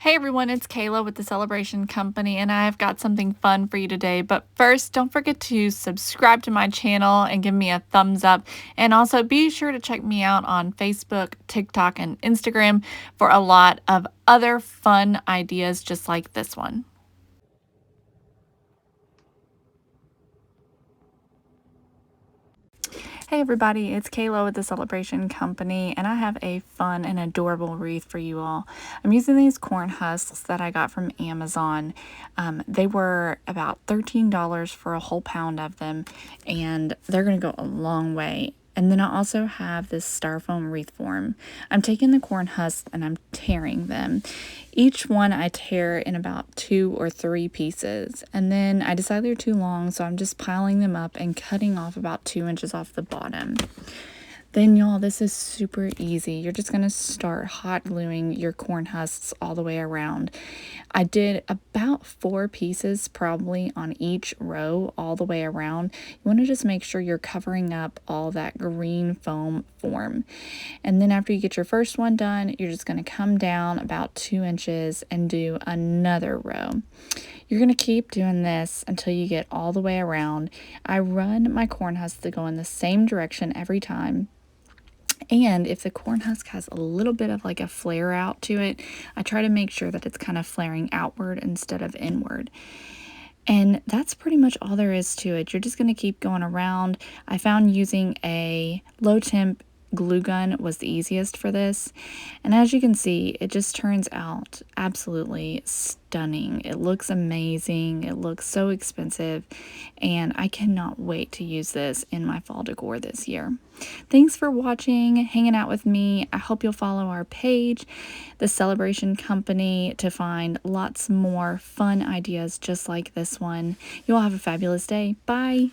Hey everyone, it's Kayla with the Celebration Company, and I've got something fun for you today. But first, don't forget to subscribe to my channel and give me a thumbs up. And also be sure to check me out on Facebook, TikTok, and Instagram for a lot of other fun ideas just like this one. Hey everybody, it's Kayla with the Celebration Company, and I have a fun and adorable wreath for you all. I'm using these corn husks that I got from Amazon. They were about $13 for a whole pound of them, and they're going to go a long way. And then I also have this styrofoam wreath form. I'm taking the corn husks and I'm tearing them. Each one I tear in about 2 or 3 pieces. And then I decide they're too long, so I'm just piling them up and cutting off about 2 inches off the bottom. Then y'all, this is super easy. You're just going to start hot gluing your corn husks all the way around. I did about 4 pieces probably on each row all the way around. You want to just make sure you're covering up all that green foam form. And then after you get your first one done, you're just going to come down about 2 inches and do another row. You're going to keep doing this until you get all the way around. I run my corn husk to go in the same direction every time. And if the corn husk has a little bit of like a flare out to it, I try to make sure that it's kind of flaring outward instead of inward. And that's pretty much all there is to it. You're just going to keep going around. I found using a low temp glue gun was the easiest for this. And as you can see, it just turns out absolutely stunning. It looks amazing. It looks so expensive. And I cannot wait to use this in my fall decor this year. Thanks for watching, hanging out with me. I hope you'll follow our page, The Celebration Company, to find lots more fun ideas just like this one. You all have a fabulous day. Bye.